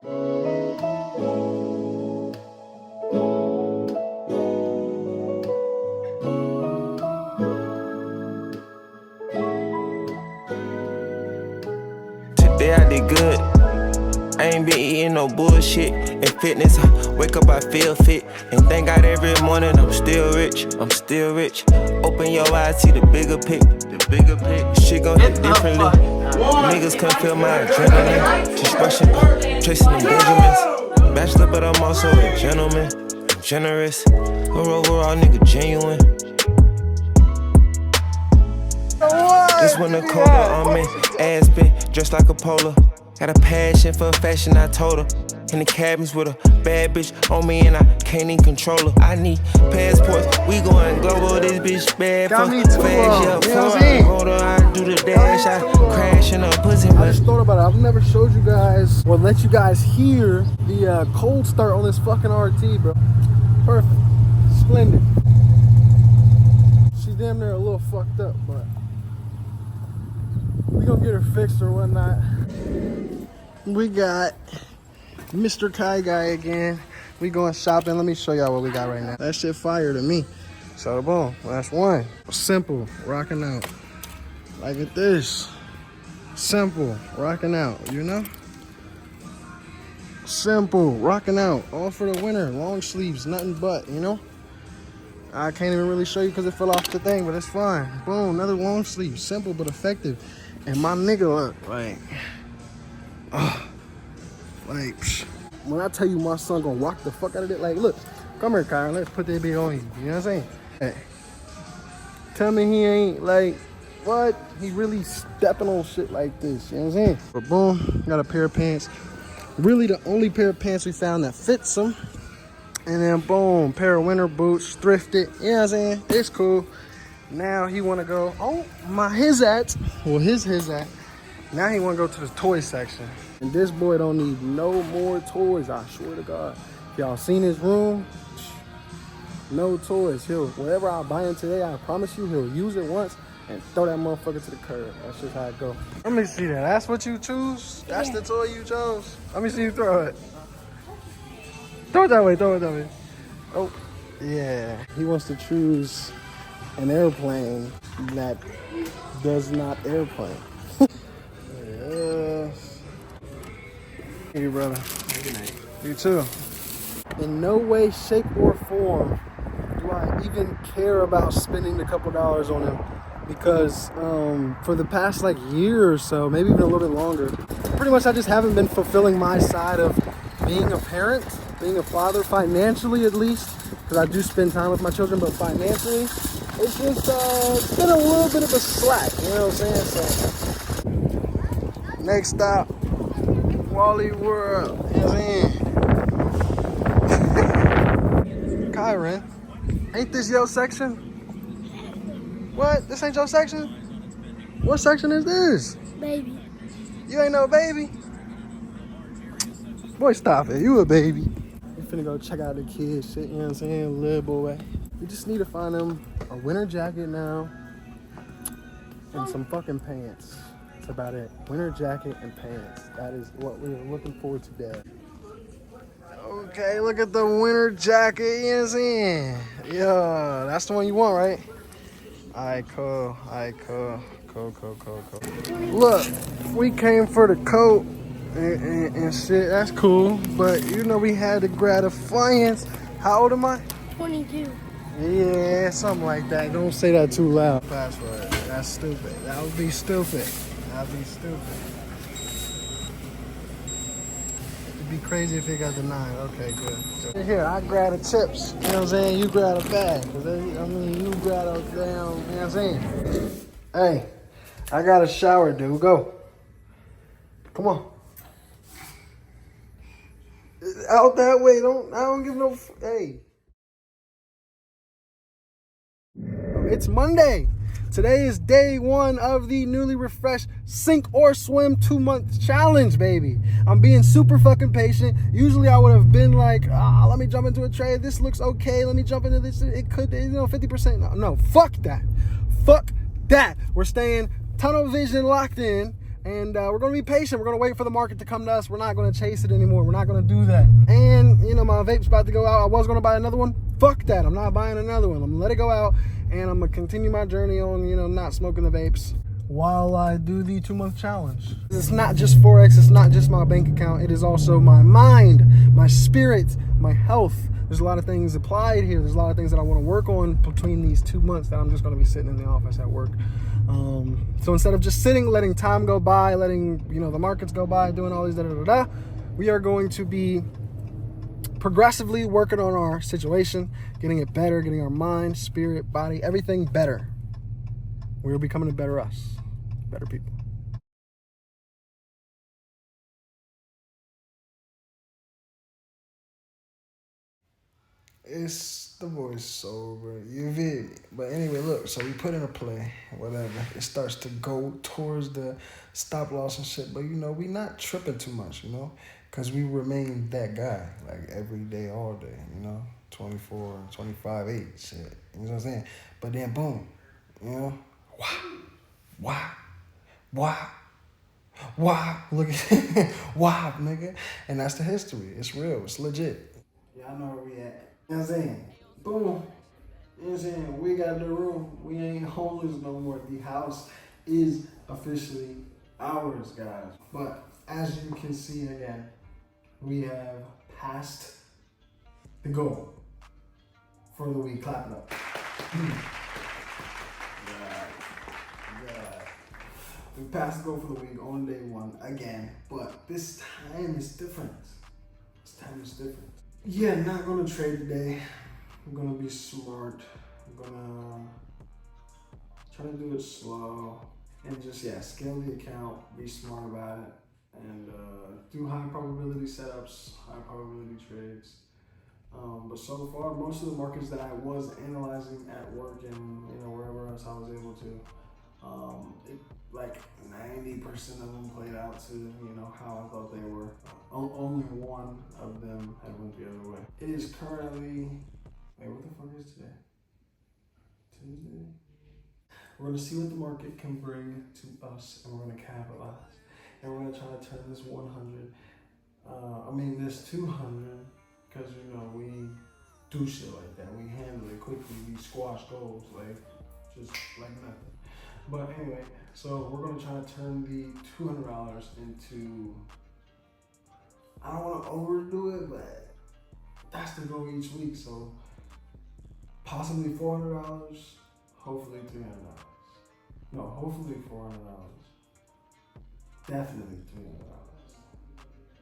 Today I did good. I ain't been eating no bullshit. In fitness, I wake up, I feel fit. And thank God every morning I'm still rich. I'm still rich. Open your eyes, see the bigger pic. The bigger pic. Shit gon' hit differently. Niggas can't feel my adrenaline. Just rushing, tracing the Benjamins. Bachelor, but I'm also a gentleman. I'm generous. Or overall nigga genuine. This winter colder on me. Ass big, dressed like a polo. Got a passion for fashion, I told her. In the cabins with a bad bitch on me and I can't even control her. I need passports, we going global, this bitch bad for fast, yeah. Before I hold her, I do the dash, I crash in her pussy. I just thought about it, I've never showed you guys, or let you guys hear the cold start on this fucking RT, bro. Perfect, splendid. She's damn near a little fucked up, but we gonna get her fixed or whatnot. We got Mr. Kai Guy again. We going shopping. Let me show y'all what we got right now. That shit fire to me. So boom, that's one. Simple, rocking out. Like it this. Simple, rocking out, you know? Simple, rocking out. All for the winter. Long sleeves, nothing but, you know? I can't even really show you because it fell off the thing, but it's fine. Boom, another long sleeve. Simple but effective. And my nigga look like, when I tell you my son gonna rock the fuck out of it, like, look, come here, Kyron, let's put that bit on you. You know what I'm saying? Hey, tell me he ain't like, what? He really stepping on shit like this. You know what I'm saying? But boom, got a pair of pants. Really the only pair of pants we found that fits him. And then boom, pair of winter boots, thrifted. You know what I'm saying? It's cool. Now he wanna go, his at. Now he wanna go to the toy section. And this boy don't need no more toys, I swear to God. Y'all seen his room? No toys. Whatever I buy him today, I promise you, he'll use it once and throw that motherfucker to the curb. That's just how it go. Let me see that. That's what you choose? That's the toy you chose? Let me see you throw it. Throw it that way, Oh, yeah. He wants to choose an airplane that does not airplane. Yes. Hey, brother. Good night. You too. In no way, shape, or form do I even care about spending a couple dollars on him, because for the past like year or so, maybe even a little bit longer, pretty much I just haven't been fulfilling my side of being a parent, being a father, financially at least, because I do spend time with my children, but financially, it's just it's been a little bit of a slack, you know what I'm saying? So, next stop, Wally World, you know what I'm saying? Kyron, ain't this your section? What? This ain't your section? What section is this? Baby. You ain't no baby? Boy, stop it. You a baby. We finna go check out the kids shit, you know what I'm saying? Little boy. We just need to find them a winter jacket now and some fucking pants. That's about it. Winter jacket and pants. That is what we're looking for today. Okay, look at the winter jacket, you know what I'm saying? Yeah, that's the one you want, right? Alright, cool. Cool. Look, we came for the coat and shit. That's cool, but you know we had the gratifiance. How old am I? 22. Yeah, something like that. Don't say that too loud. Password. That's stupid. That would be stupid. It'd be crazy if it got denied. Okay, good. Here, I grab the chips. You know what I'm saying? You grab a bag. You grab a damn, you know what I'm saying? Hey, I got a shower, dude. Go. Come on. Out that way. I don't give no, hey. It's Monday. Today is day one of the newly refreshed Sink or Swim 2-month challenge, baby. I'm being super fucking patient. Usually I would have been like, let me jump into a trade. This looks okay. Let me jump into this. It could, 50%. No, fuck that. We're staying tunnel vision locked in. And we're going to be patient. We're going to wait for the market to come to us. We're not going to chase it anymore. We're not going to do that. And, you know, my vape's about to go out. I was going to buy another one. Fuck that. I'm not buying another one. I'm going to let it go out. And I'm going to continue my journey on, you know, not smoking the vapes while I do the 2-month challenge. It's not just Forex. It's not just my bank account. It is also my mind, my spirit, my health. There's a lot of things applied here. There's a lot of things that I want to work on between these 2 months that I'm just going to be sitting in the office at work. So instead of just sitting, letting time go by, letting, you know, the markets go by, doing all these da-da-da-da, we are going to be progressively working on our situation, getting it better, getting our mind, spirit, body, everything better. We're becoming a better us, better people. It's the voice sober, you feel me? But anyway, look, so we put in a play, whatever. It starts to go towards the stop loss and shit, but you know, we not tripping too much, you know? Because we remain that guy, like every day, all day, you know? 24, 25, 8, shit. You know what I'm saying? But then boom, you know? Wow. Look at wow, nigga. And that's the history. It's real. It's legit. Yeah, I know where we at. You know what I'm saying? Boom. You know what I'm saying? We got the room. We ain't homeless no more. The house is officially ours, guys. But as you can see again, we have passed the goal for the week. Clap it up. We passed the goal for the week on day 1 again, but this time is different. Yeah, not gonna trade today. I'm gonna be smart. I'm gonna try to do it slow and just, yeah, scale the account, be smart about it, and do high probability setups, high probability trades. But so far, most of the markets that I was analyzing at work and, you know, wherever else I was able to, like 90% of them played out to, you know, how I thought they were. Only one of them had went the other way. It is currently, wait, what the fuck is today? Tuesday? We're gonna see what the market can bring to us, and we're gonna capitalize. And we're gonna try to turn this 100, this 200, because, you know, we do shit like that. We handle it quickly. We squash goals, like, just like nothing. But anyway, so we're gonna try to turn the $200 into, I don't wanna overdo it, but that's the goal each week. So possibly $400, hopefully $300. No, hopefully $400. Definitely $300.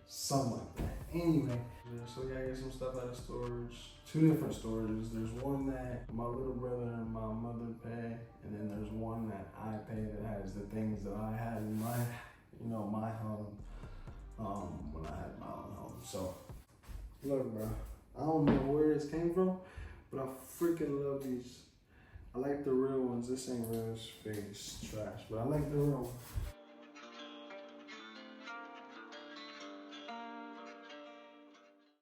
Something like that. Anyway, so we gotta get some stuff out of storage. 2 different storages. There's one that my little brother and my mother pay, and then there's one that I pay that has the things that I had in my, you know, my home, when I had my own home. So, look, bro, I don't know where this came from, but I freaking love these. I like the real ones. This ain't real, it's fake, it's trash, but I like the real one.